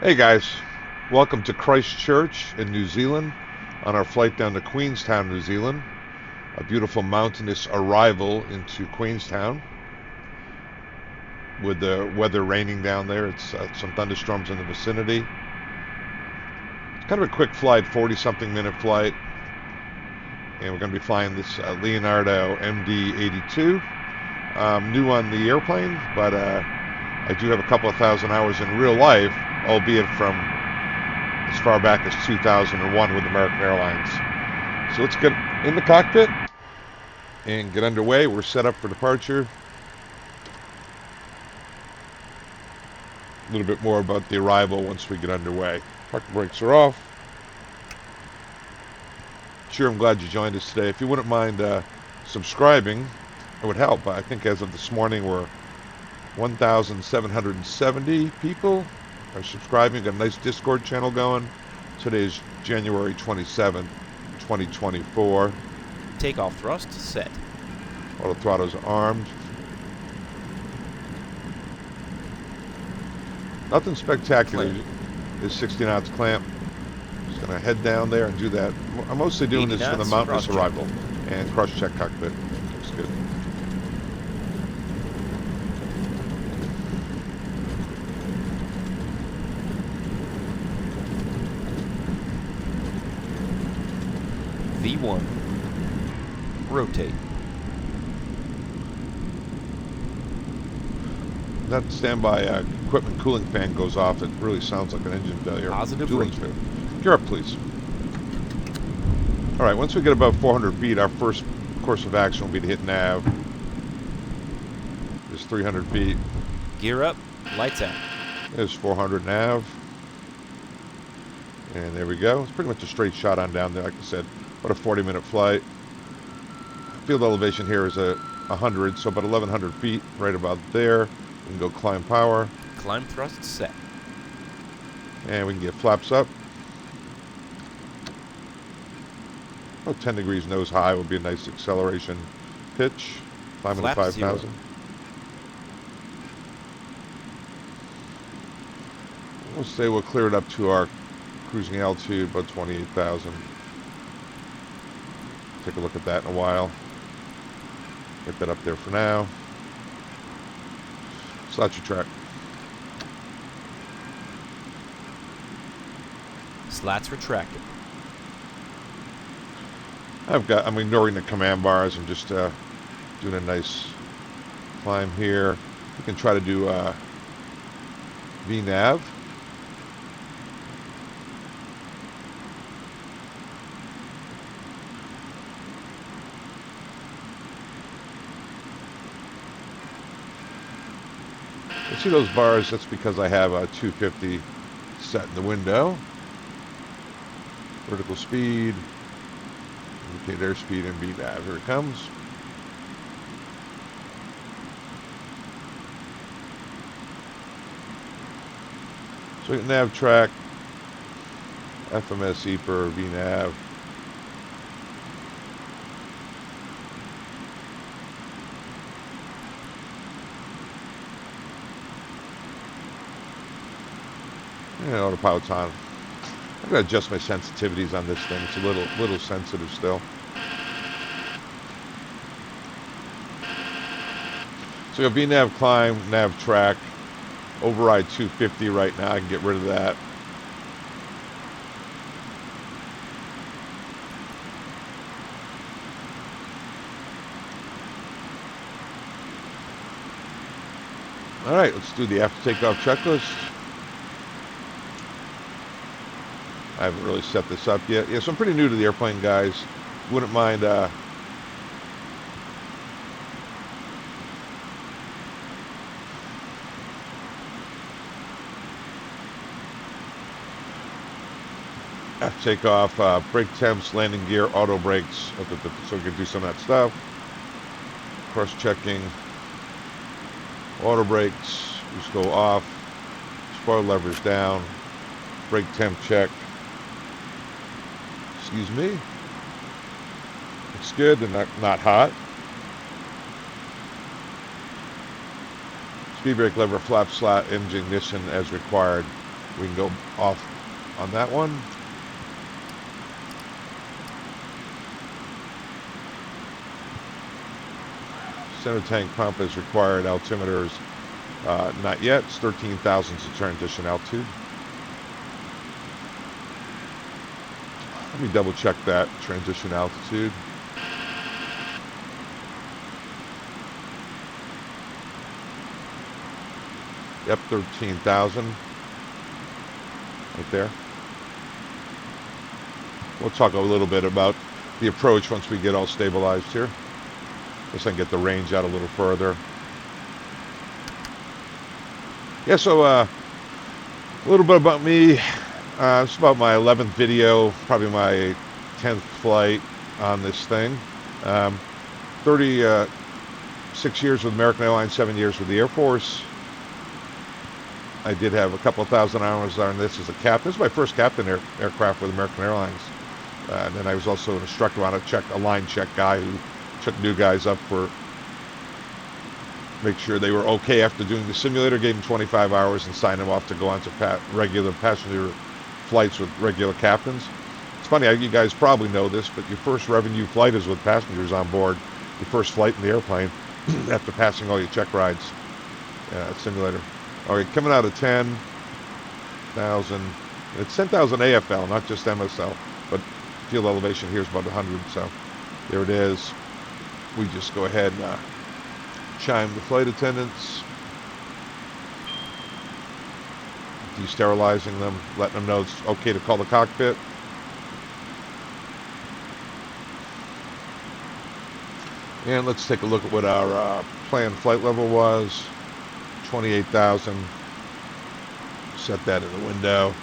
Hey guys, welcome to Christchurch in New Zealand on our flight down to Queenstown, New Zealand. A beautiful mountainous arrival into Queenstown with the weather raining down there. It's some thunderstorms in the vicinity. It's kind of a quick flight, 40-something minute flight. And we're going to be flying this Leonardo MD-82. New on the airplane, but I do have a couple of thousand hours in real life, albeit from as far back as 2001 with American Airlines. So let's get in the cockpit and get underway. We're set up for departure. A little bit more about the arrival once we get underway. Parking brakes are off. Sure, I'm glad you joined us today. If you wouldn't mind subscribing, it would help. I think as of this morning, we're 1,770 people are subscribing. Got a nice Discord channel going. Today is January 27th, 2024. Takeoff thrust set. Auto throttles are armed. Nothing spectacular. It's 60 knots clamp. Just going to head down there and do that. I'm mostly doing this for the mountainous arrival and cross-check cockpit. Looks good. V1. Rotate. That standby equipment cooling fan goes off. It really sounds like an engine failure. Positive rating. Gear up, please. All right, once we get above 400 feet, our first course of action will be to hit nav. There's 300 feet. Gear up. Lights out. There's 400 nav. And there we go. It's pretty much a straight shot on down there. Like I said, about a 40-minute flight. Field elevation here is 100, so about 1,100 feet, right about there. We can go climb power. Climb thrust set. And we can get flaps up. About 10 degrees nose high will be a nice acceleration pitch. Climbing to 5,000. We'll say we'll clear it up to our cruising altitude, about 28,000. Take a look at that in a while. Get that up there for now. Slot your track. Slats retracted. I'm ignoring the command bars and just doing a nice climb here. We can try to do VNAV. See those bars? That's because I have a 250 set in the window. Vertical speed, indicate airspeed, and VNAV. Here it comes. So we get nav track, FMS EPR, VNAV. And autopilot's on. I'm going to adjust my sensitivities on this thing. It's a little sensitive still. So you have VNAV climb, nav track, override 250 right now. I can get rid of that. All right, let's do the after takeoff checklist. I haven't really set this up yet. Yeah, so I'm pretty new to the airplane, guys. Wouldn't mind after takeoff, brake temps, landing gear, auto brakes, so we can do some of that stuff. Cross-checking, auto brakes, just go off, spoiler levers down, brake temp check. Excuse me. Looks good. They're not hot. Speed brake lever, flap, slot, engine ignition as required. We can go off on that one. Center tank pump is required. Altimeters, not yet. It's 13,000 to transition altitude. Let me double check that transition altitude. Yep, 13,000. Right there. We'll talk a little bit about the approach once we get all stabilized here. Guess I can get the range out a little further. Yeah, so a little bit about me. It's about my 11th video, probably my 10th flight on this thing. 36 years with American Airlines, 7 years with the Air Force. I did have a couple of thousand hours on this as a captain. This is my first captain aircraft with American Airlines. And then I was also an instructor on a line check guy who took new guys up for make sure they were okay after doing the simulator, gave them 25 hours and signed them off to go on to regular passenger flights with regular captains. It's funny, you guys probably know this, but your first revenue flight is with passengers on board. Your first flight in the airplane after passing all your check rides. Simulator. Okay, coming out of 10,000. It's 10,000 AFL, not just MSL, but field elevation here is about 100. So there it is. We just go ahead and chime the flight attendants, de-sterilizing them, letting them know it's okay to call the cockpit. And let's take a look at what our planned flight level was. 28,000. Set that in the window.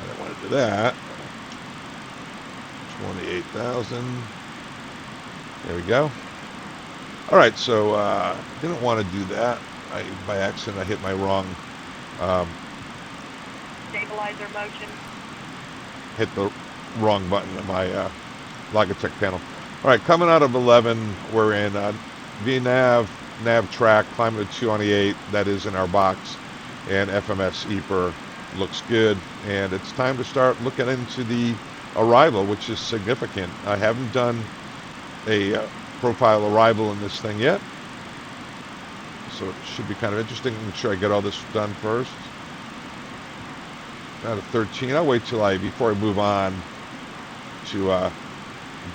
I don't want to do that. 28,000. There we go. All right, so didn't want to do that. By accident, I hit my wrong stabilizer motion. Hit the wrong button on my Logitech panel. All right, coming out of 11, we're in VNAV, nav track, climbing to 228. That is in our box, and FMS EPR looks good. And it's time to start looking into the arrival, which is significant. I haven't done a profile arrival in this thing yet, so it should be kind of interesting. Make sure I get all this done first. Out of 13, I'll wait till before I move on to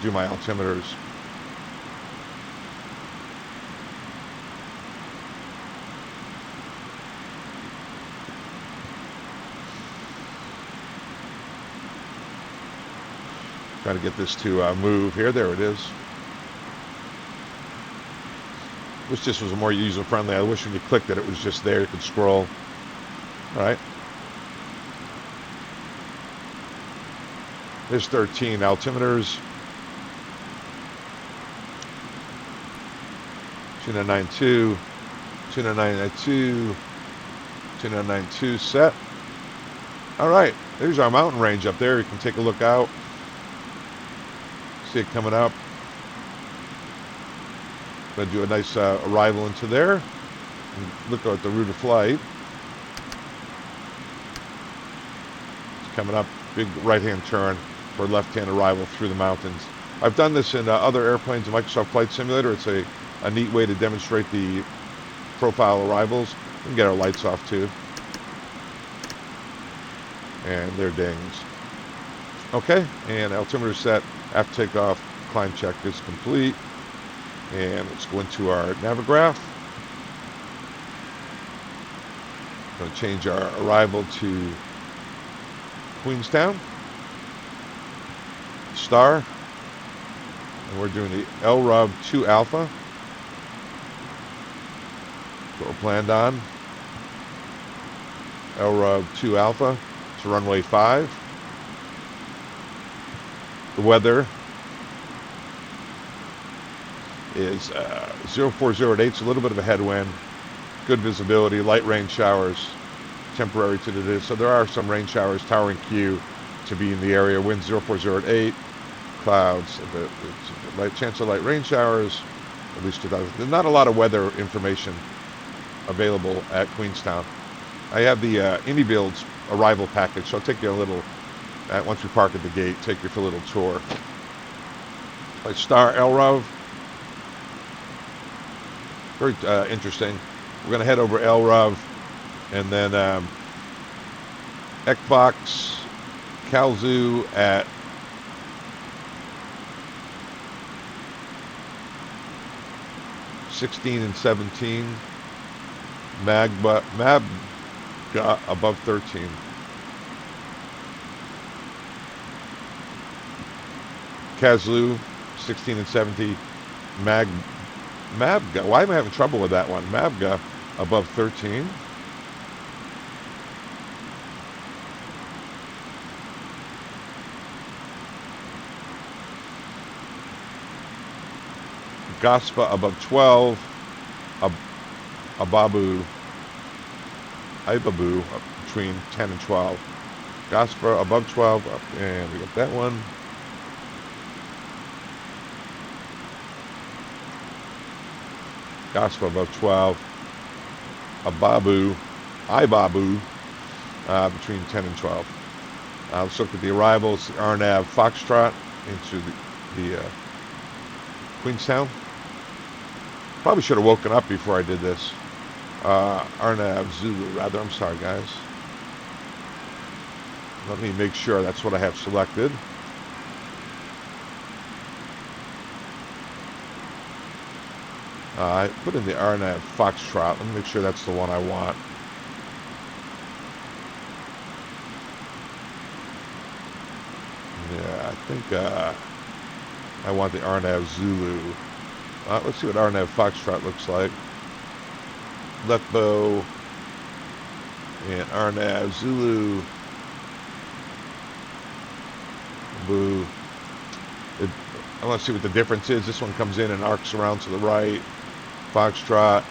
do my altimeters. Trying to get this to move here. There it is. Wish this was more user-friendly. I wish when you clicked it, it was just there. You could scroll. All right. There's 13 altimeters. 2992, 2992, 2992 set. All right, there's our mountain range up there. You can take a look out. See it coming up. Going to do a nice arrival into there. And look at the route of flight. It's coming up, big right-hand turn for left-hand arrival through the mountains. I've done this in other airplanes in Microsoft Flight Simulator. It's a neat way to demonstrate the profile arrivals. We can get our lights off too. And there dings. Okay, and altimeter set. After takeoff, climb check is complete. And let's go into our Navigraph. Going to change our arrival to Queenstown. Star. And we're doing the LRUB 2 Alpha. That's what we're planned on. LRUB 2 Alpha to runway 5. The weather is 0408. It's a little bit of a headwind. Good visibility, light rain showers, temporary to the day. So there are some rain showers, towering Q to be in the area. Wind 0408. Clouds, it's a light chance of light rain showers. at least 2000. There's not a lot of weather information available at Queenstown. I have the IndyBuilds arrival package, so I'll take you a little, once we park at the gate, take you for a little tour. By Star LRAV. Very interesting. We're going to head over LRAV and then Ekbox, Kalzu at 16 and 17. Mabga above 13. Kazlu 16 and 17. Mabga. Why am I having trouble with that one? Mabga above 13. Gaspa above 12. Ibabu between 10 and 12. Gaspa above 12. And we got that one. Gaspa above 12. Ibabu between 10 and 12. Let's look at the arrivals. The RNAV Foxtrot into the Queenstown. Probably should have woken up before I did this. RNAV Zulu, rather. I'm sorry, guys. Let me make sure that's what I have selected. I put in the RNAV Foxtrot. Let me make sure that's the one I want. Yeah, I think I want the RNAV Zulu. Let's see what RNAV Foxtrot looks like. Letbo and RNAV Zulu. Boo. I want to see what the difference is. This one comes in and arcs around to the right. Foxtrot.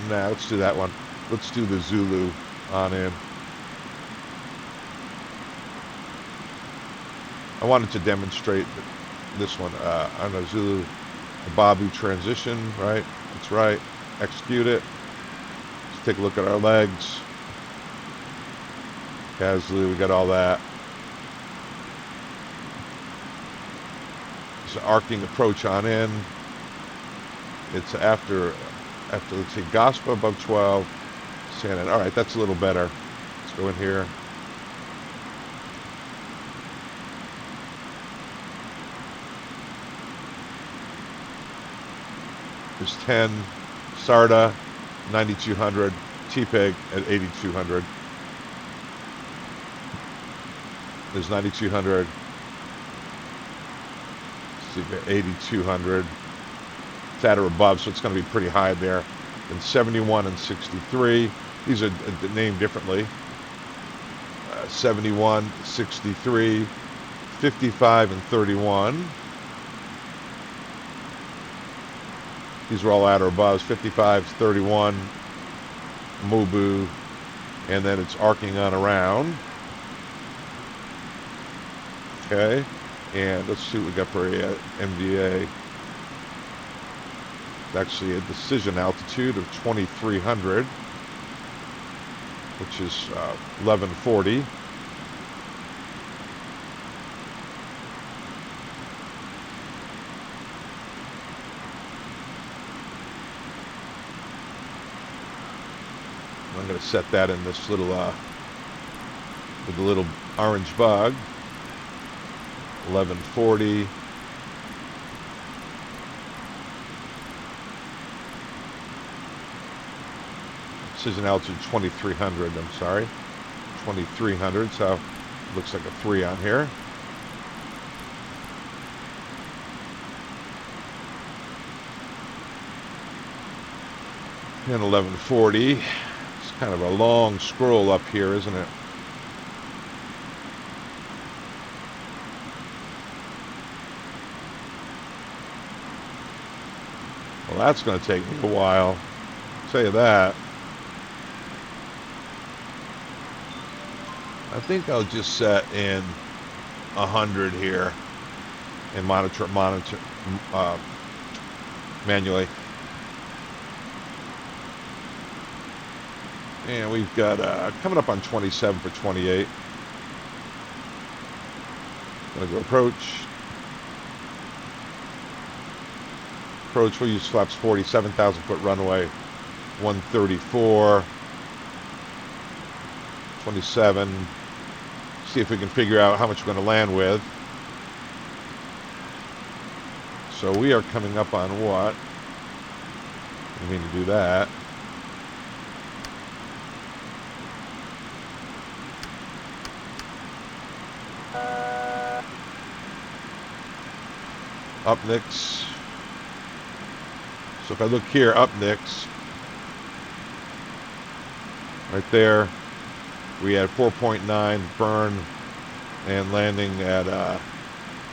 Nah, let's do that one. Let's do the Zulu on in. I wanted to demonstrate this one on a Zulu Babu transition, right? That's right. Execute it. Let's take a look at our legs. Kazlu, we got all that. It's an arcing approach on in. It's after let's see, Gaspa above 12. Shannon. All right, that's a little better. Let's go in here. There's 10, Sarda, 9200, TPEG at 8200. There's 9200. Let's see, 8200. It's at or above, so it's going to be pretty high there. And 71 and 63. These are named differently. 71, 63, 55, and 31. These are all at or above. 55, 31, Mubu, and then it's arcing on around. Okay, and let's see what we got for a MDA. It's actually a decision altitude of 2300, which is 1140. I'm going to set that in this little, with the little orange bug. 1140. Decision altitude 2300, I'm sorry. 2300, so it looks like a 3 on here. And 1140. It's kind of a long scroll up here, isn't it? Well, that's going to take me a while. I'll tell you that. I think I'll just set in 100 here and monitor manually. And we've got coming up on 27 for 28. Gonna go approach. Approach, we'll use flaps 40, 7,000 foot runway, 134, 27. See if we can figure out how much we're going to land with. So we are coming up on what? I mean to do that. Upnicks. So if I look here, upnicks, right there, we had 4.9 burn and landing at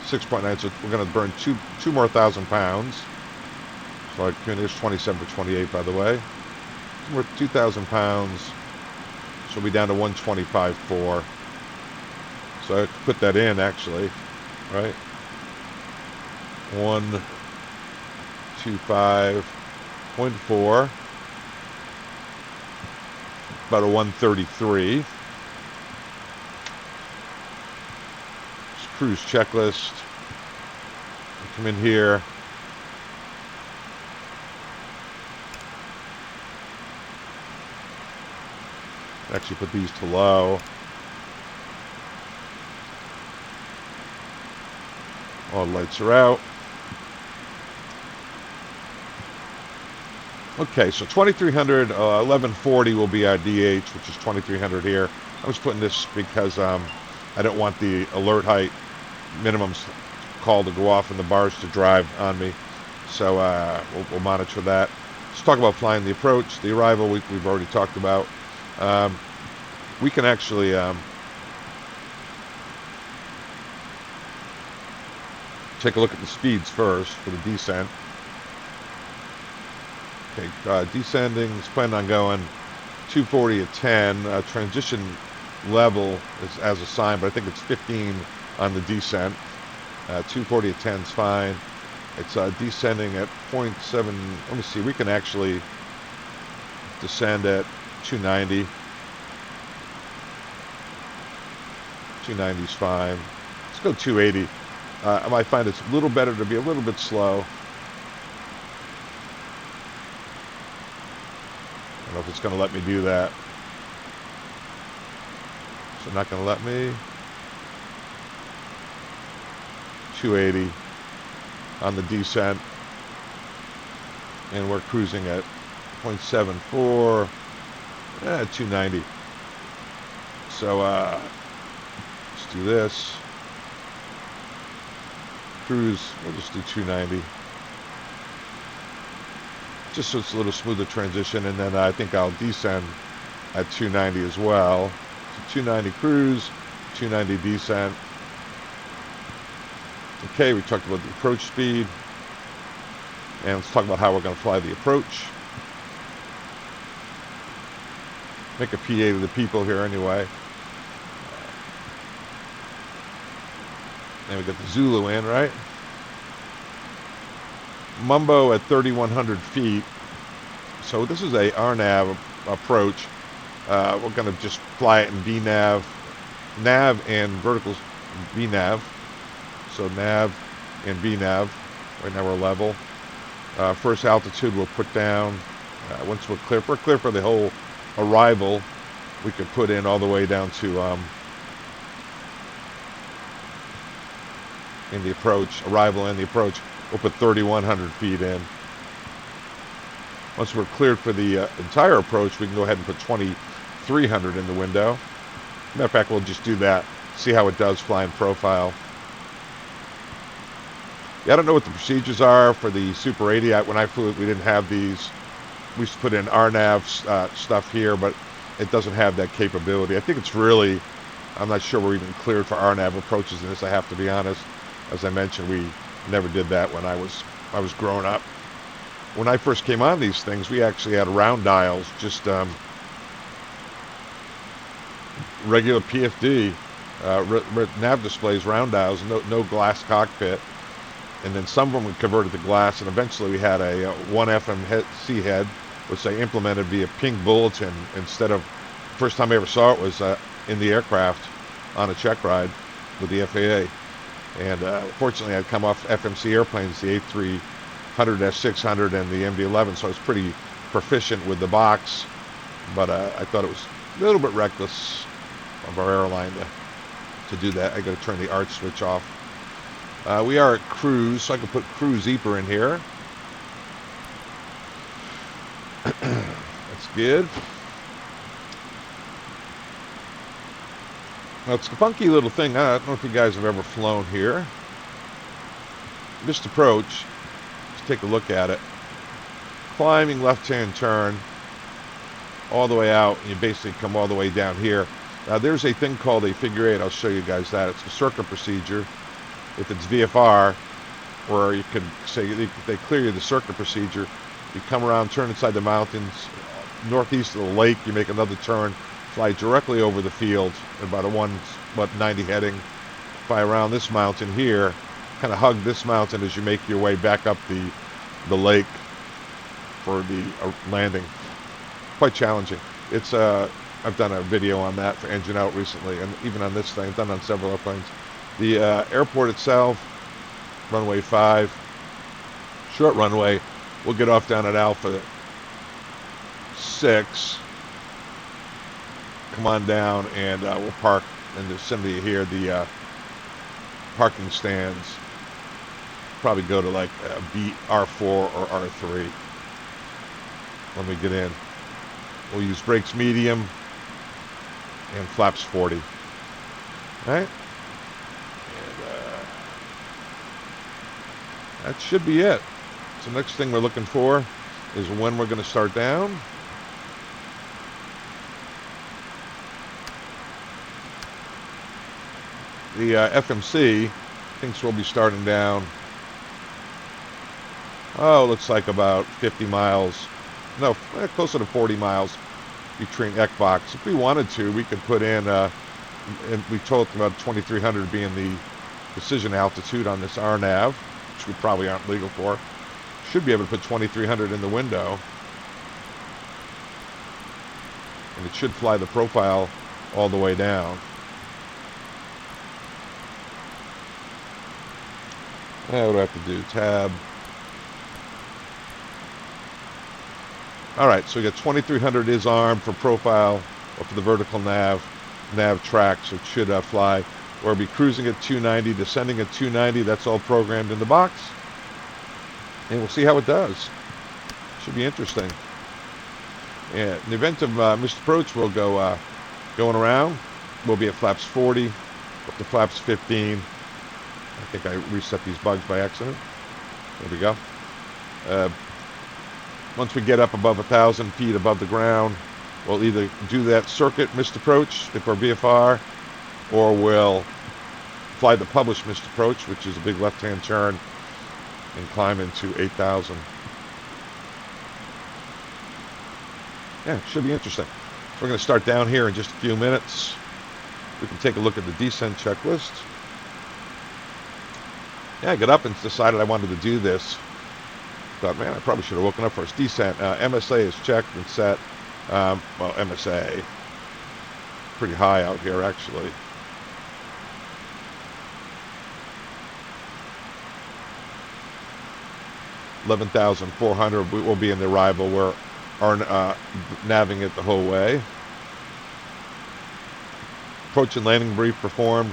6.9. So we're going to burn two more 1,000 pounds. So there's 27 for 28, by the way. We're 2,000 pounds. So we'll be down to 125.4. So I could put that in actually, right? 125.4, about a 133. Cruise checklist. Come in here. Actually put these to low. All the lights are out. Okay, so 2300, 1140 will be our DH, which is 2300 here. I was putting this because I don't want the alert height minimums call to go off and the bars to drive on me. So we'll monitor that. Let's talk about flying the approach. The arrival we've already talked about. We can actually take a look at the speeds first for the descent. Okay, descending is planning on going 240 at 10. Transition level is as assigned, but I think it's 15 on the descent. 240 at 10 is fine. It's descending at 0.7. Let me see. We can actually descend at 290. 290 is fine. Let's go 280. I might find it's a little better to be a little bit slow. I don't know if it's going to let me do that. So not going to let me. 280 on the descent. And we're cruising at 0.74. 290. So let's do this. Cruise, we'll just do 290. Just so it's a little smoother transition, and then I think I'll descend at 290 as well. So 290 cruise, 290 descent. Okay, we talked about the approach speed. And let's talk about how we're going to fly the approach. Make a PA to the people here anyway. And we got the Zulu in, right? Mumbo at 3,100 feet. So this is a RNAV approach. We're going to just fly it in VNAV, NAV and vertical VNAV. So NAV and VNAV. Right now we're level. First altitude we'll put down. Once we're clear for the whole arrival, we could put in all the way down to in the approach, arrival and the approach, we'll put 3,100 feet in. Once we're cleared for the entire approach, we can go ahead and put 2,300 in the window. Matter of fact, we'll just do that, see how it does fly in profile. Yeah, I don't know what the procedures are for the Super 80. When I flew it, we didn't have these. We used to put in RNAV stuff here, but it doesn't have that capability. I think it's really, I'm not sure we're even cleared for RNAV approaches in this, I have to be honest. As I mentioned, we never did that when I was growing up. When I first came on these things, we actually had round dials, just regular PFD, nav displays, round dials, no glass cockpit. And then some of them were converted to glass, and eventually we had a 1 FMC head, which they implemented via ping bulletin instead of, first time I ever saw it was in the aircraft on a check ride with the FAA. And fortunately I'd come off FMC airplanes, the A300, S600, and the MD-11, so I was pretty proficient with the box, but I thought it was a little bit reckless of our airline to do that. I got to turn the arch switch off. We are at cruise, so I can put cruise Eeper in here. That's good. Now, it's a funky little thing. I don't know if you guys have ever flown here. Missed approach. Let's take a look at it. Climbing left-hand turn all the way out, and you basically come all the way down here. Now, there's a thing called a figure eight. I'll show you guys that. It's a circuit procedure. If it's VFR, or you could say they clear you the circuit procedure, you come around, turn inside the mountains, northeast of the lake, you make another turn, fly directly over the field, about a 90 heading, fly around this mountain here, kind of hug this mountain as you make your way back up the lake for the landing. Quite challenging. It's I've done a video on that for Engine Out recently, and even on this thing, I've done on several airplanes. The airport itself, runway 5, short runway. We'll get off down at Alpha 6. Come on down, and we'll park in the vicinity here. The parking stands probably go to like R4 or R3 when we get in. We'll use brakes medium and flaps 40. All right? That should be it. So next thing we're looking for is when we're going to start down. The FMC thinks we'll be starting down, looks like about 50 miles, no, closer to 40 miles between ECBOX. If we wanted to, we could put in, and we talked about 2300 being the decision altitude on this RNAV, which we probably aren't legal for. Should be able to put 2300 in the window, and it should fly the profile all the way down. What do I have to do? Tab. Alright, so we got 2300 is armed for profile, or for the vertical nav track, so it should fly. We'll be cruising at 290, descending at 290. That's all programmed in the box. And we'll see how it does. Should be interesting. Yeah, in the event of missed approach, we'll go going around. We'll be at flaps 40, up to flaps 15. I think I reset these bugs by accident. There we go. Once we get up above 1,000 feet above the ground, we'll either do that circuit missed approach if we're VFR, or we'll fly the published missed approach, which is a big left-hand turn, and climb into 8,000. Yeah, should be interesting. We're going to start down here in just a few minutes. We can take a look at the descent checklist. Yeah, I got up and decided I wanted to do this. Thought, man, I probably should have woken up first. Descent. MSA is checked and set. Well, MSA. Pretty high out here, actually. $11,400. We will be in the arrival. We're naviging it the whole way. Approach and landing brief performed.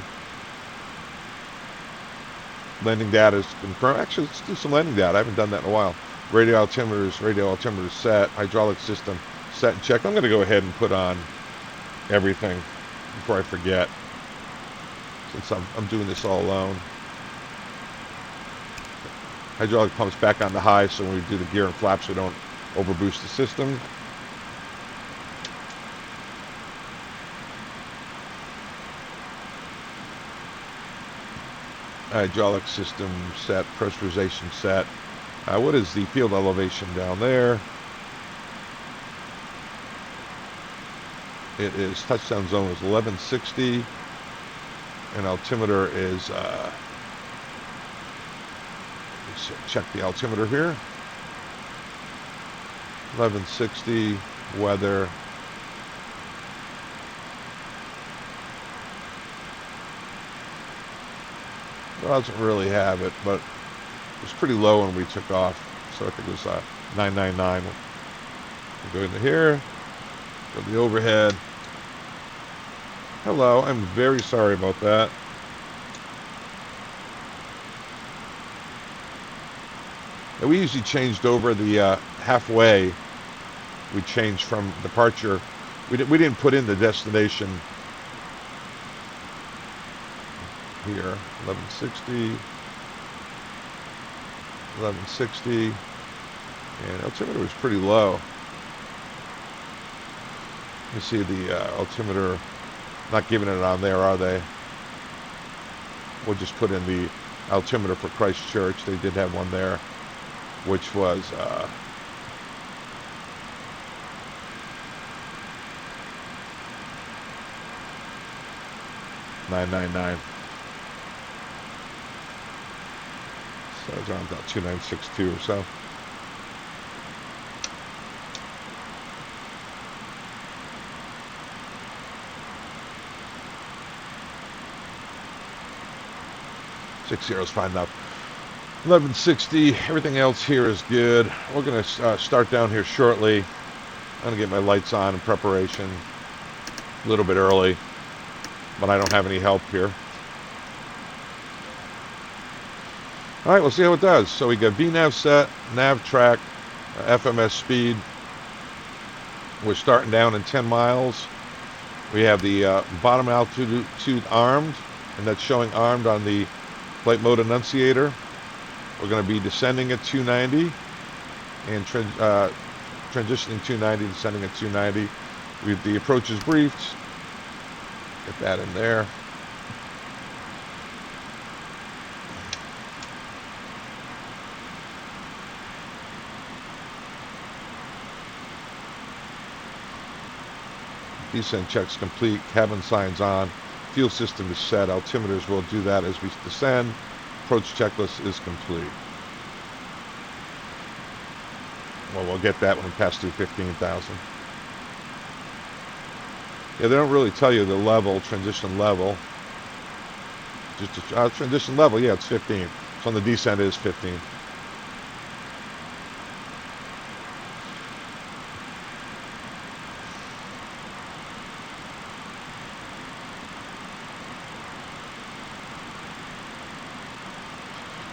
Landing data is confirmed. Actually, let's do some landing data. I haven't done that in a while. Radio altimeters set. Hydraulic system set and checked. I'm going to go ahead and put on everything before I forget, since I'm doing this all alone. Hydraulic pumps back on the high, so when we do the gear and flaps, we don't overboost the system. Hydraulic system set, pressurization set. What is the field elevation down there? It is touchdown zone is 1160. and altimeter is, let's check the altimeter here. 1160, weather. Doesn't really have it, but it was pretty low when we took off. So I think it was 999. We'll go into here, go to the overhead. Hello, I'm very sorry about that. And we usually changed over the halfway. We changed from departure. We didn't put in the destination here. 1160, 1160, and altimeter was pretty low. You see the altimeter, not giving it on there, are they? We'll just put in the altimeter for Christchurch. They did have one there, which was 999. So it's around about 2962 or so. Six zeros fine enough. 1160. Everything else here is good. We're going to start down here shortly. I'm going to get my lights on in preparation. A little bit early, but I don't have any help here. All right, we'll see how it does. So we got VNAV set, nav track, FMS speed. We're starting down in 10 miles. We have the bottom altitude armed, and that's showing armed on the flight mode annunciator. We're going to be descending at 290 and transitioning 290, descending at 290. The approach is briefed. Get that in there. Descent checks complete, cabin signs on, fuel system is set, altimeters will do that as we descend, approach checklist is complete. Well, we'll get that when we pass through 15,000. Yeah, they don't really tell you the level, transition level. Just a transition level, yeah, it's 15. So on the descent it is 15.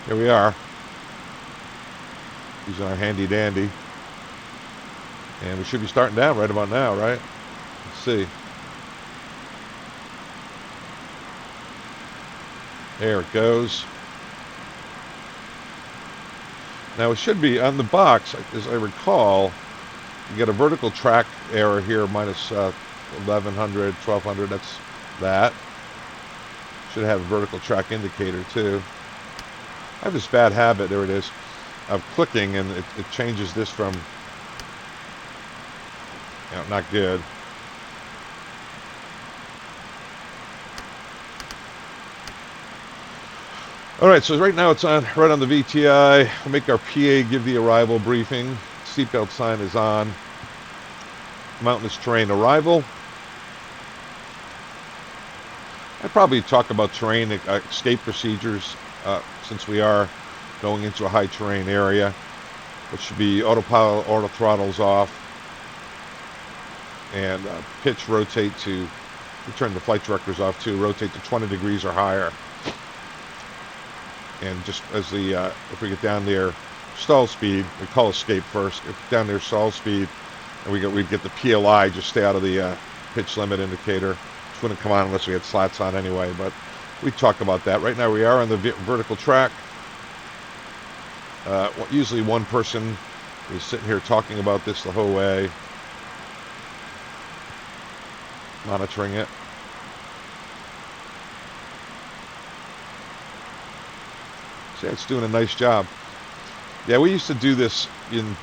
Here we are, using our handy dandy, and we should be starting down right about now, right? Let's see. There it goes. Now it should be on the box, as I recall, you get a vertical track error here, minus 1100, 1200, that's that. Should have a vertical track indicator too. I have this bad habit, there it is, of clicking, and it changes this from, you know, not good. All right, so right now it's on, right on the VTI. We'll make our PA give the arrival briefing. Seatbelt sign is on. Mountainous terrain arrival. I'd probably talk about terrain escape procedures since we are going into a high terrain area, which should be autopilot, auto throttles off, and pitch rotate to, we turn the flight directors off too, rotate to 20 degrees or higher. And just as the, if we get down there, stall speed, we call escape first. If down there stall speed, and we'd get the PLI, just stay out of the pitch limit indicator. Which wouldn't come on unless we had slats on anyway, but we talk about that. Right now we are on the vertical track. Usually one person is sitting here talking about this the whole way, monitoring it. So yeah, it's doing a nice job. Yeah, we used to do this in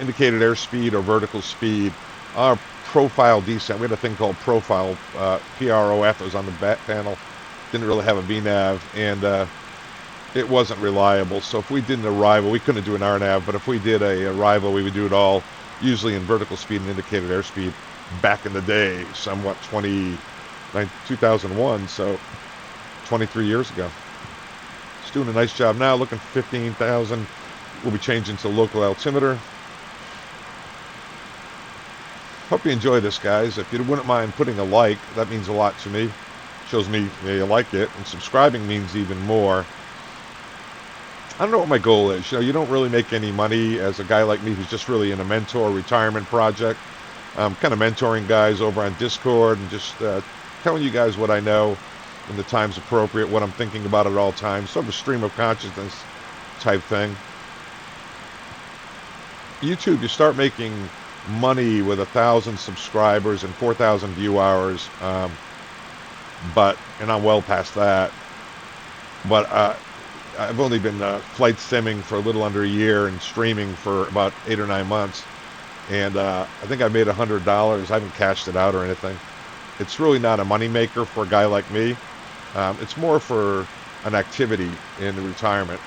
indicated airspeed or vertical speed. Our profile descent. We had a thing called Profile, PROF. It was on the back panel. Didn't really have a VNAV, and it wasn't reliable. So if we did an arrival, we couldn't do an RNAV, but if we did a arrival, we would do it all usually in vertical speed and indicated airspeed back in the day, somewhat 2001, so 23 years ago. It's doing a nice job now, looking for 15,000. We'll be changing to local altimeter. Hope you enjoy this, guys. If you wouldn't mind putting a like, that means a lot to me. Shows me you like it, and subscribing means even more. I don't know what my goal is. You know, you don't really make any money as a guy like me who's just really in a mentor retirement project. I'm kind of mentoring guys over on Discord and just telling you guys what I know when the time's appropriate, what I'm thinking about at all times. Sort of a stream of consciousness type thing. YouTube, you start making money with 1,000 subscribers and 4,000 view hours, and I'm well past that. But I've only been flight simming for a little under a year and streaming for about 8 or 9 months, and I think I made $100. I haven't cashed it out or anything. It's really not a money maker for a guy like me. It's more for an activity in the retirement.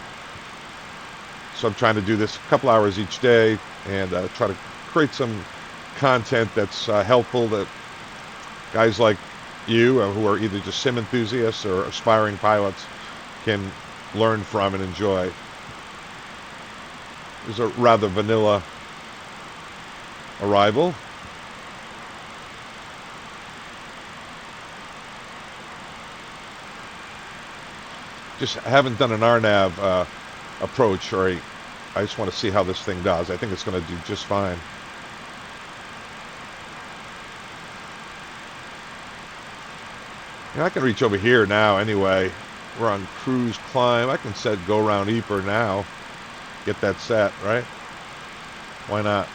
So I'm trying to do this a couple hours each day and try to create some content that's helpful, that guys like you who are either just sim enthusiasts or aspiring pilots can learn from and enjoy. There's a rather vanilla arrival. Just haven't done an RNAV approach, or I just want to see how this thing does. I think it's going to do just fine. I can reach over here now anyway. We're on cruise climb. I can set go around Ypres now. Get that set, right? Why not?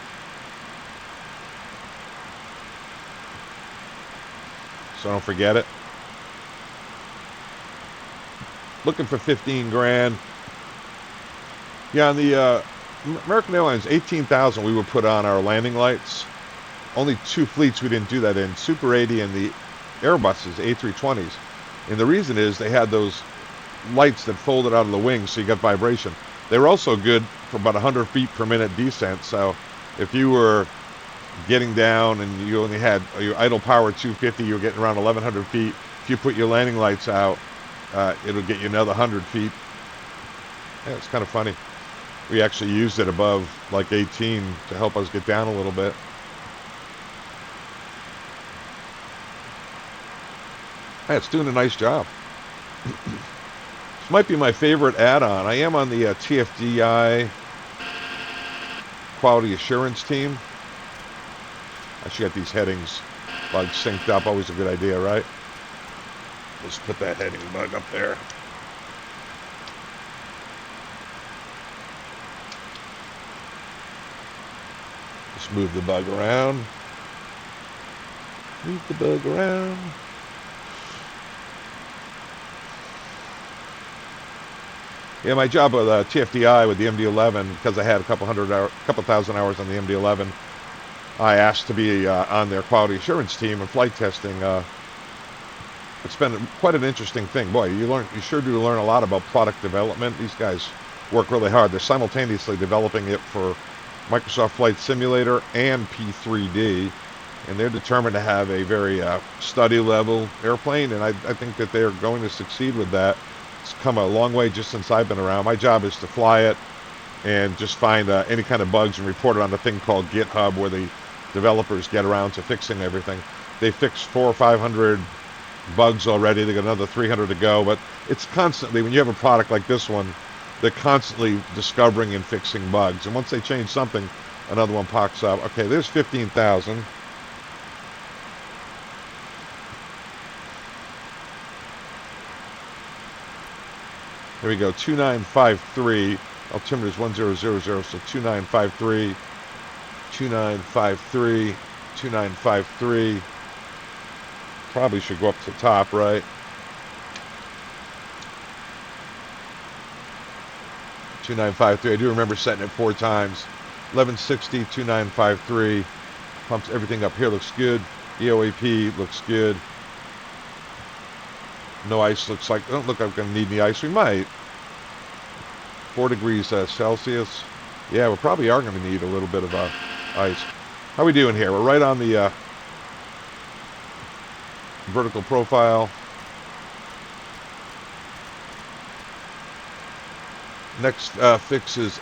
So don't forget it. Looking for 15 grand. Yeah, on the American Airlines 18,000 we would put on our landing lights. Only 2 fleets we didn't do that in, Super 80 and the Airbuses, A320s. And the reason is they had those lights that folded out of the wings, so you got vibration. They were also good for about 100 feet per minute descent, so if you were getting down and you only had your idle power 250, you were getting around 1,100 feet. If you put your landing lights out, it'll get you another 100 feet. Yeah, it's kind of funny. We actually used it above like 18 to help us get down a little bit. Yeah, it's doing a nice job. This might be my favorite add-on. I am on the TFDI quality assurance team. I should get these headings like synced up. Always a good idea, right? Let's put that heading bug up there. Just move the bug around. Move the bug around. Yeah, my job with TFDI with the MD-11, because I had a couple thousand hours on the MD-11, I asked to be on their quality assurance team and flight testing. It's been quite an interesting thing. Boy, you sure do learn a lot about product development. These guys work really hard. They're simultaneously developing it for Microsoft Flight Simulator and P3D, and they're determined to have a very study-level airplane, and I think that they're going to succeed with that. It's come a long way just since I've been around. My job is to fly it and just find any kind of bugs and report it on a thing called GitHub, where the developers get around to fixing everything. They fixed 400 or 500 bugs already. They got another 300 to go, but it's constantly, when you have a product like this one, they're constantly discovering and fixing bugs. And once they change something, another one pops up. Okay, there's 15,000. Here we go, 2953. Altimeter is 1000, so 2953, 2953, 2953. Probably should go up to the top, right? $2,953. I do remember setting it 4 times. 1160, 2953, Pumps everything up here. Looks good. EOAP looks good. No ice. Looks like, don't look like we're going to need any ice. We might. 4 degrees Celsius. Yeah, we probably are going to need a little bit of ice. How are we doing here? We're right on the vertical profile. Next fix is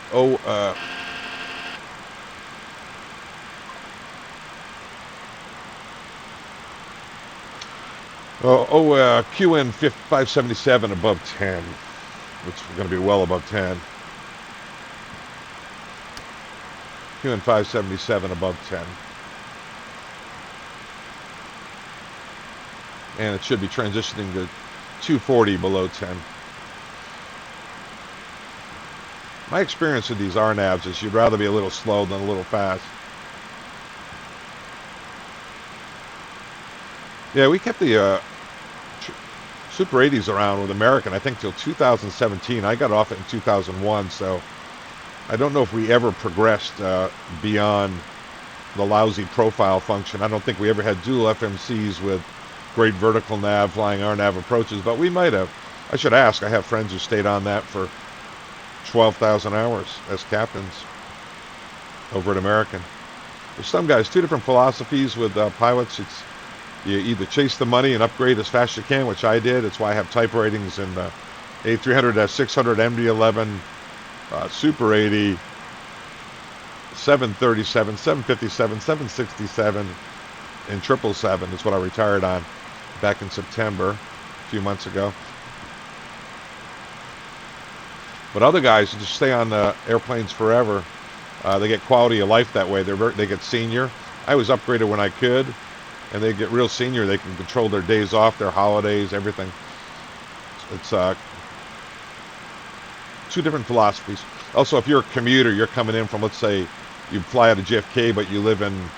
QN 577 above 10, which is going to be well above 10. QN 577 above 10. And it should be transitioning to 240 below 10. My experience with these RNAVs is you'd rather be a little slow than a little fast. Yeah, we kept the Super 80s around with American, I think, till 2017. I got off it in 2001, so I don't know if we ever progressed beyond the lousy profile function. I don't think we ever had dual FMCs with great vertical nav flying RNAV approaches, but we might have. I should ask. I have friends who stayed on that for 12,000 hours as captains over at American. There's some guys, 2 different philosophies with pilots. It's you either chase the money and upgrade as fast as you can, which I did. That's why I have type ratings in A300, 600, MD-11, Super 80, 737, 757, 767, and 777 is what I retired on back in September, a few months ago. But other guys who just stay on the airplanes forever, they get quality of life that way. They get senior. I was upgraded when I could, and they get real senior. They can control their days off, their holidays, everything. It's 2 different philosophies. Also, if you're a commuter, you're coming in from, let's say, you fly out of JFK, but you live in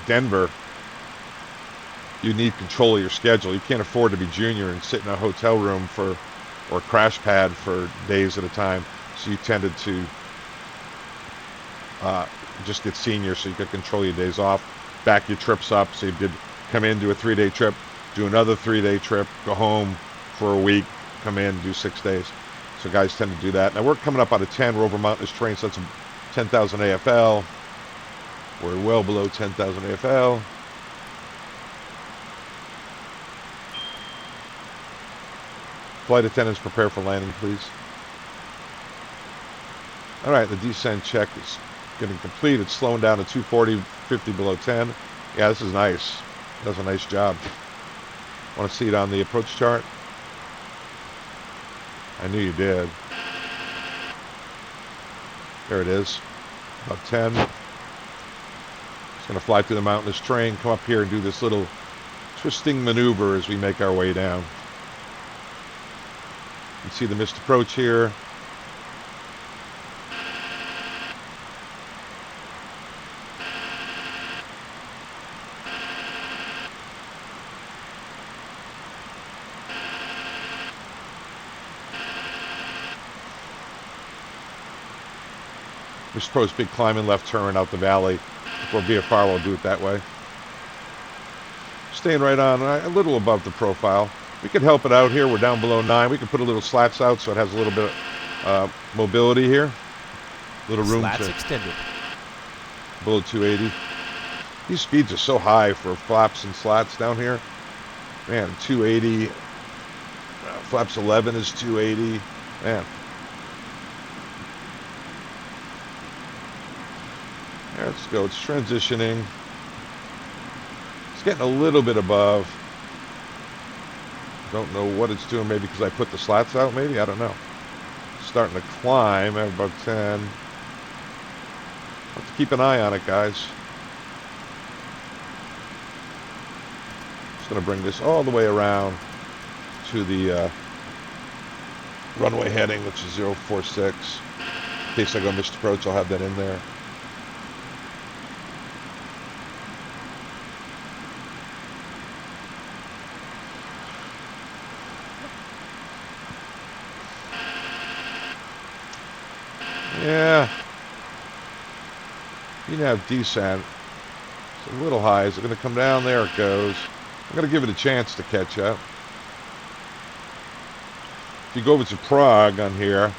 Denver, you need control of your schedule. You can't afford to be junior and sit in a hotel room or crash pad for days at a time. So you tended to just get senior so you could control your days off, back your trips up. So you did come in, do a 3-day trip, do another 3-day trip, go home for a week, come in, do 6 days. So guys tend to do that. Now we're coming up out of 10. We're over mountainous terrain, so that's 10,000 AFL. We're well below 10,000 AFL. Flight attendants, prepare for landing, please. All right, the descent check is getting complete. It's slowing down to 240, 50 below 10. Yeah, this is nice. Does a nice job. Want to see it on the approach chart? I knew you did. There it is. About 10. It's going to fly through the mountainous terrain, come up here and do this little twisting maneuver as we make our way down. You can see the missed approach here. Missed approach, big climbing left turn out the valley. If we're VFR, we'll do it that way. Staying right on, a little above the profile. We could help it out here. We're down below 9. We could put a little slats out so it has a little bit of mobility here. A little room Slats to extended. below 280. These speeds are so high for flaps and slats down here. Man, 280. Flaps 11 is 280. Man. There, let's go. It's transitioning. It's getting a little bit above. Don't know what it's doing. Maybe because I put the slats out. Maybe, I don't know. It's starting to climb at about 10. Have to keep an eye on it, guys. Just going to bring this all the way around to the runway heading, which is 046. In case I go missed approach, I'll have that in there. Yeah. You can have descent. It's a little high. Is it going to come down? There it goes. I'm going to give it a chance to catch up. If you go over to Prague on here,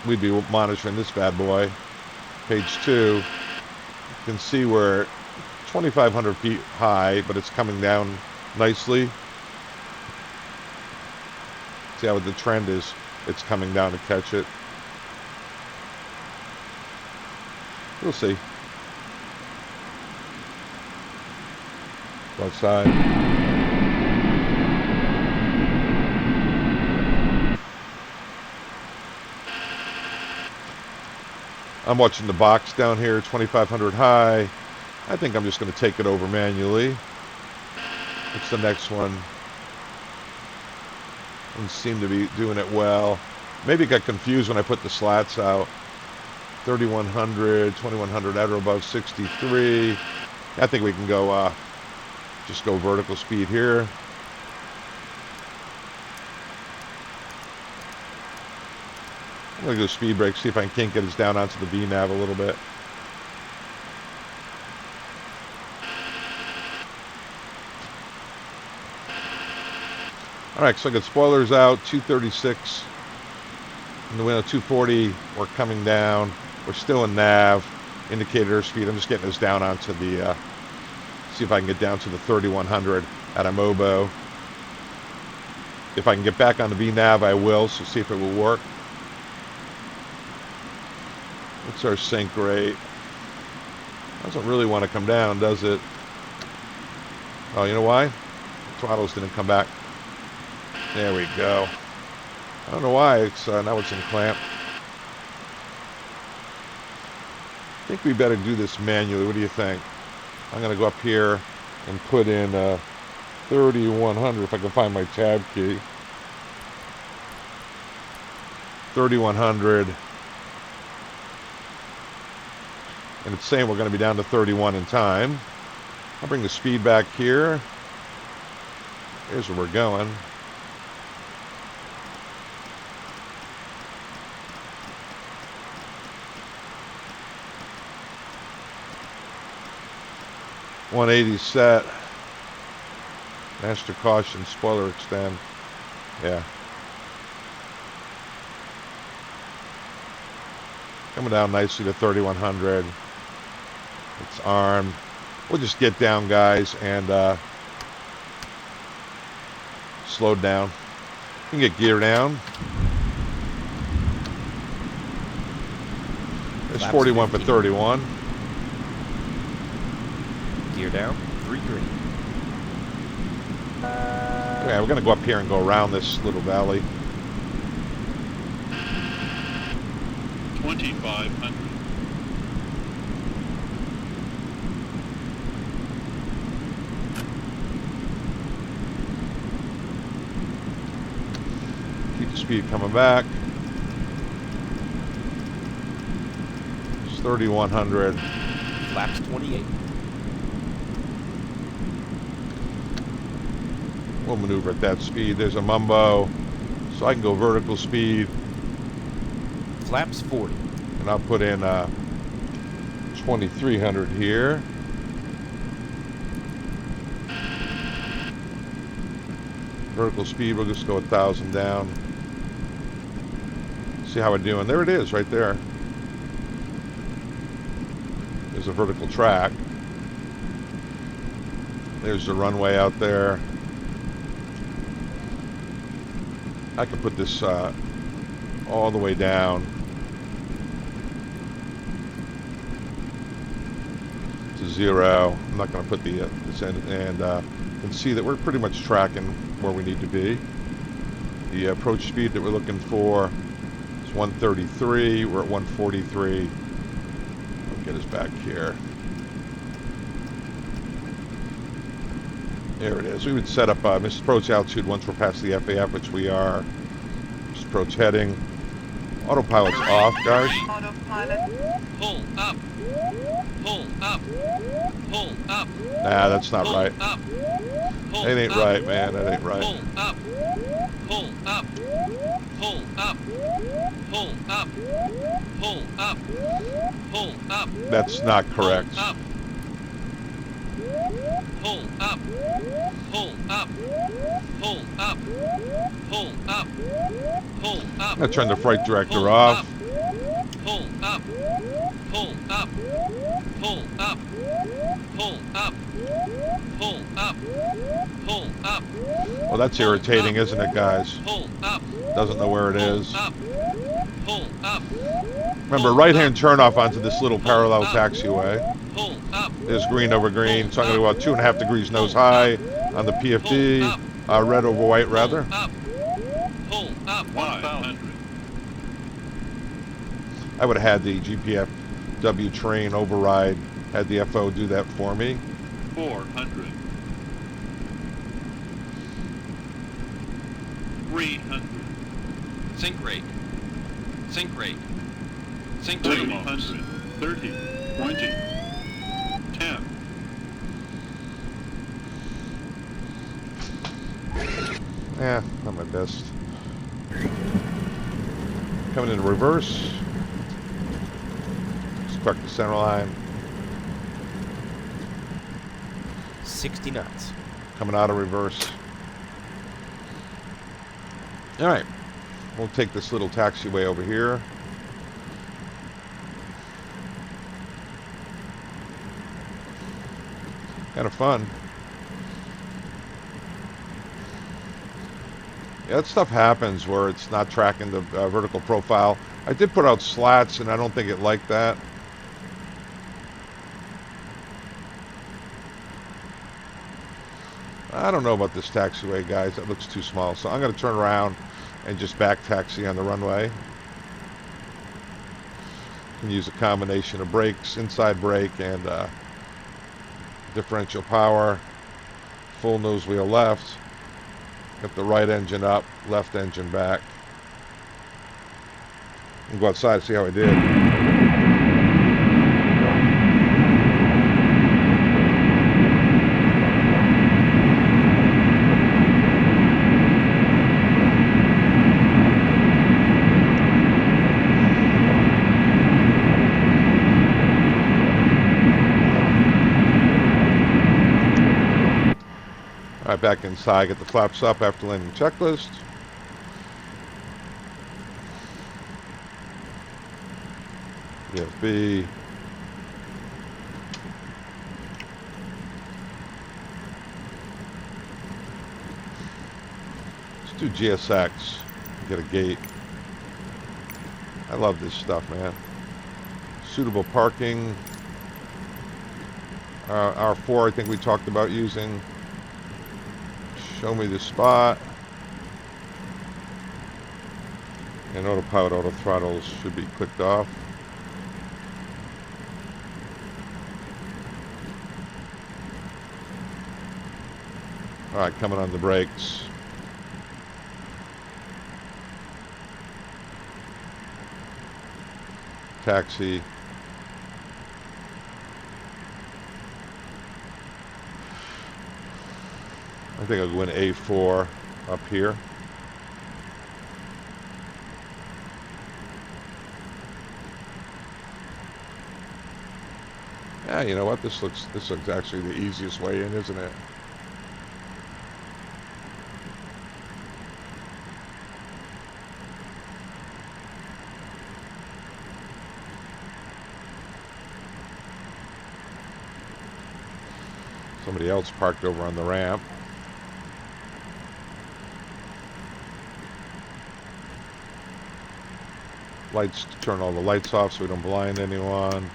we'd be monitoring this bad boy. Page 2. You can see we're 2,500 feet high, but it's coming down nicely. See how the trend is? It's coming down to catch it. We'll see. Go outside. I'm watching the box down here, 2,500 high. I think I'm just going to take it over manually. What's the next one? Doesn't seem to be doing it well. Maybe it got confused when I put the slats out. 3,100, 2,100 at or above 63. I think we can go, just go vertical speed here. I'm going to go speed brake, see if I can't get us down onto the VNAV a little bit. Alright, so I got spoilers out, 236. In the window, 240, we're coming down. We're still in nav, indicator speed. I'm just getting us down onto the, see if I can get down to the 3,100 at a Mobo. If I can get back on the VNAV, I will, so see if it will work. What's our sync rate? Doesn't really want to come down, does it? Oh, you know why? Throttles didn't come back. There we go. I don't know why it's now it's in clamp. I think we better do this manually. What do you think? I'm going to go up here and put in 3,100 if I can find my tab key. 3,100. And it's saying we're going to be down to 31 in time. I'll bring the speed back here. Here's where we're going. .180 set. Master caution, spoiler extend. Yeah. Coming down nicely to 3,100. It's armed. We'll just get down, guys, and slow down. You can get gear down. There's 41 for 31. Gear down, 3 green. Okay, we're going to go up here and go around this little valley. 2,500. Keep the speed coming back. It's 3,100. Flaps 28. We'll maneuver at that speed. There's a mumbo, so I can go vertical speed. Flaps 40. And I'll put in 2,300 here. Vertical speed, we'll just go 1,000 down. See how we're doing. There it is, right there. There's a vertical track. There's the runway out there. I could put this all the way down to 0. I'm not going to put the this in, and you can see that we're pretty much tracking where we need to be. The approach speed that we're looking for is 133. We're at 143. I'll get us back here. There it is. We would set up Mr. Approach altitude once we're past the FAF, which we are. Mr. Approach heading. Autopilot's off, guys. Autopilot. Pull up. Pull up. Pull up. Nah, that's not right. Up. Pull That ain't up. right, man. That ain't right. Pull up. Pull up. Pull up. Pull up. Pull up. Pull up. That's not correct. Pull up. Pull up. Pull up. Pull up. Pull up. Pull up. I'm going to turn the flight director Pull off. up. Pull up. Pull up. Pull up. Pull up. Pull up. Pull up. Well, that's irritating, isn't it, guys? Pull up. Doesn't know where it is. Pull up. Pull up. Remember, right-hand turnoff onto this little parallel taxiway. Pull up. There's green over green, so I'm going to go about 2.5 degrees nose high on the PFD. Red over white, rather. Pull up. 1,000. I would have had the GPFW train override, had the FO do that for me. 400. 300. Sink rate. Sink rate. Sink 300. rate. 30. 20. 10. Yeah, not my best. Coming in reverse. Just correct the center line. 60 knots. Coming out of reverse. All right, we'll take this little taxiway over here. Kind of fun. Yeah, that stuff happens where it's not tracking the vertical profile. I did put out slats, and I don't think it liked that. I don't know about this taxiway, guys. That looks too small. So I'm going to turn around and just back taxi on the runway. Can use a combination of brakes, inside brake, and differential power. Full nose wheel left. Get the right engine up, left engine back. And go outside and see how I did. All right, back inside, get the flaps up after landing checklist. VFB. Let's do GSX, get a gate. I love this stuff, man. Suitable parking. R4, I think we talked about using. Show me the spot. And autopilot, auto throttles should be clicked off. All right, coming on the brakes. Taxi. I think I'll go in A4 up here. Yeah, you know what? This looks actually the easiest way in, isn't it? Somebody else parked over on the ramp. Lights, turn all the lights off so we don't blind anyone.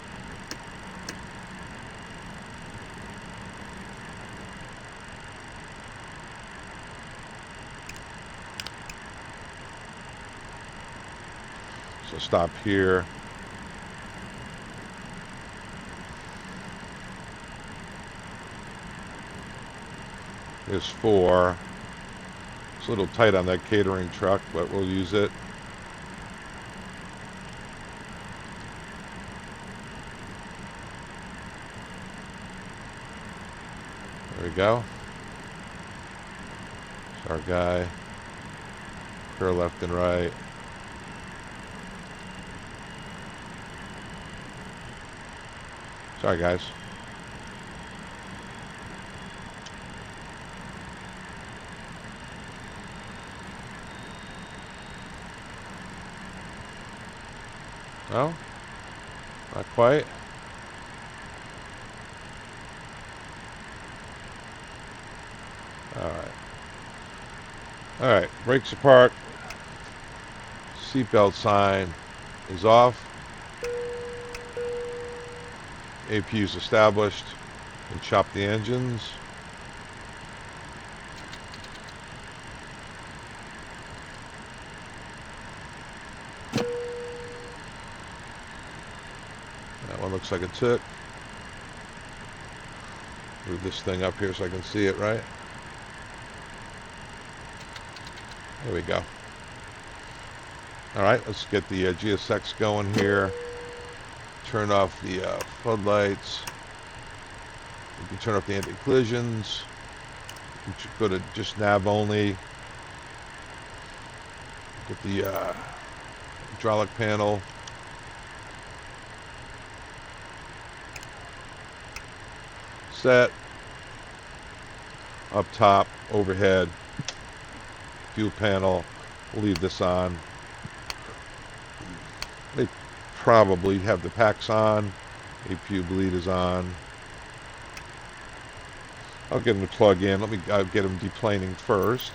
So stop here. There's 4. It's a little tight on that catering truck, but we'll use it. There we go. It's our guy. Clear left and right. Sorry, guys. No? Not quite. Alright. Alright, brakes apart. Seatbelt sign is off. APU is established. And chop the engines. That one looks like it took. Move this thing up here so I can see it, right? There we go. Alright, let's get the GSX going here. Turn off the floodlights. You can turn off the anti-collisions. You should go to just nav only. Get the hydraulic panel. Set. Up top, overhead. Fuel panel. We'll leave this on. They probably have the packs on. APU bleed is on. I'll get them to plug in. I'll get them deplaning first.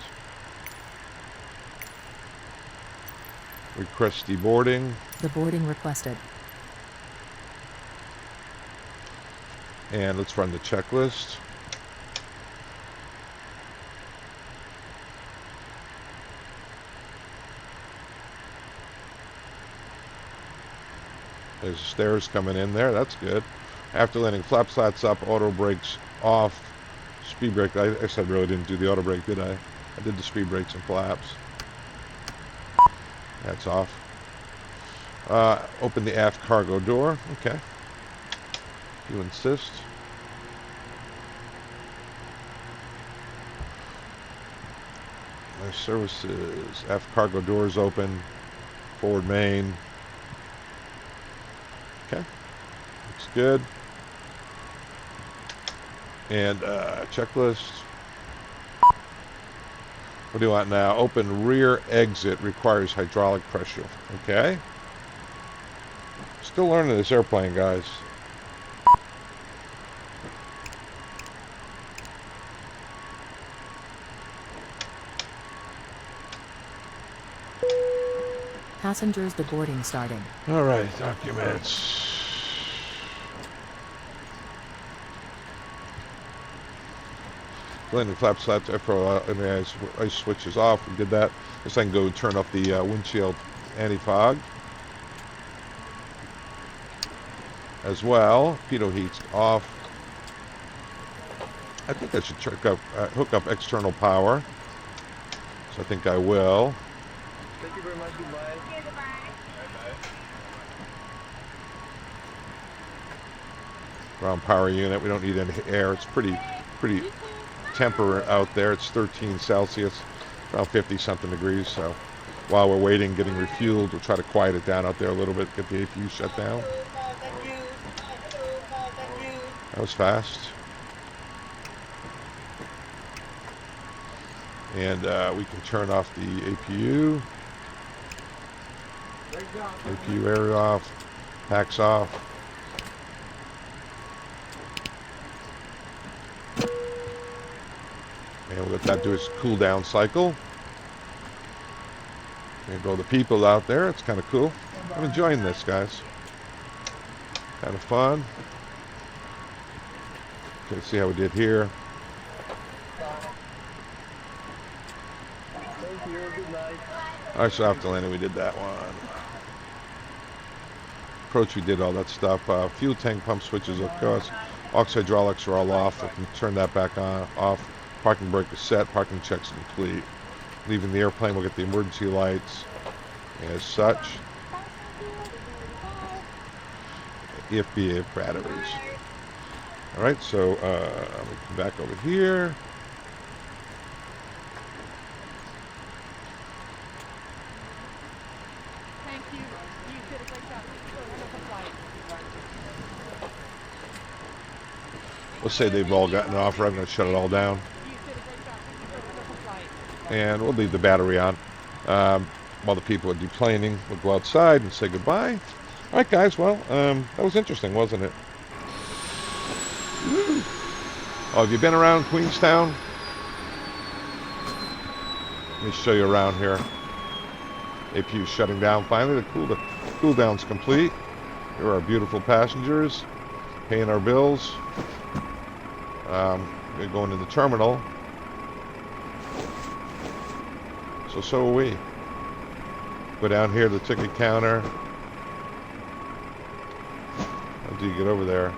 Request deboarding. The boarding requested. And let's run the checklist. There's stairs coming in there. That's good. After landing, flap slats up, auto brakes off. Speed brake. I said I really didn't do the auto brake, did I? I did the speed brakes and flaps. That's off. Open the aft cargo door. Okay. If you insist. My services. Aft cargo doors open. Forward main. Okay. Looks good. And checklist. What do you want now? Open rear exit requires hydraulic pressure. Okay. Still learning this airplane, guys. Passengers deboarding starting. All right, documents. Landing flap slaps after ice switches off. We did that. This I can go turn off the windshield anti-fog as well. Pitot heat's off. I think I should hook up external power. So I think I will. Thank you very much. Goodbye. Ground power unit. We don't need any air. It's pretty temperate out there. It's 13 Celsius, around 50 something degrees. So while we're waiting, getting refueled, we'll try to quiet it down out there a little bit, get the APU shut down. That was fast. And we can turn off the APU. APU air off, packs off. And we'll let that do its cool down cycle. And go the people out there. It's kind of cool. I'm enjoying this, guys. Kind of fun. Okay, see how we did here. Thank you. Good night. Our soft landing, we did that one. Approach, we did all that stuff. Fuel tank pump switches, of course. Aux hydraulics are all off. I can turn that back on, off. Parking brake is set. Parking check's complete. Leaving the airplane, we'll get the emergency lights as such. EFBA batteries. All right, so let me come back over here. Thank you. You did a great job. Wonderful flight. Let's say they've all gotten off. I'm going to shut it all down. You did a great job. Wonderful flight. And we'll leave the battery on. While the people are deplaning, we'll go outside and say goodbye. All right, guys. Well, that was interesting, wasn't it? Woo. Oh, have you been around Queenstown? Let me show you around here. APU shutting down finally. The cool down's complete. Here are our beautiful passengers paying our bills. We're going to the terminal. So are we. Go down here to the ticket counter. How do you get over there?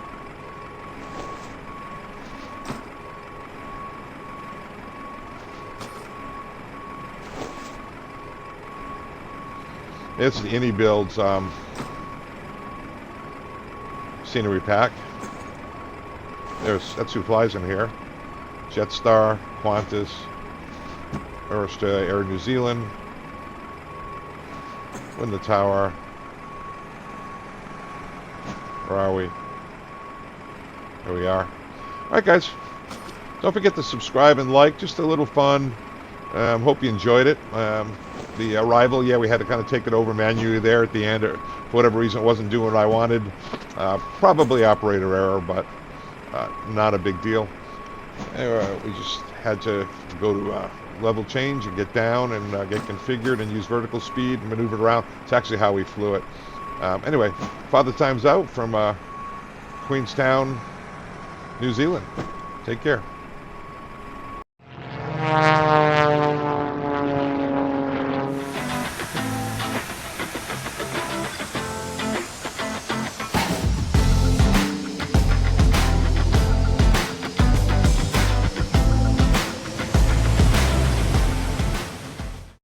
It's the Innie Builds scenery pack. That's who flies in here. Jetstar, Qantas, Air Australia, Air New Zealand, Win the Tower. Where are we? There we are. Alright guys, don't forget to subscribe and like. Just a little fun. Hope you enjoyed it. The arrival, yeah, we had to kind of take it over manually there at the end. For whatever reason, it wasn't doing what I wanted. Probably operator error, but not a big deal. Anyway, we just had to go to level change and get down and get configured and use vertical speed and maneuver around. It's actually how we flew it. Anyway, Father Time's out from Queenstown, New Zealand. Take care.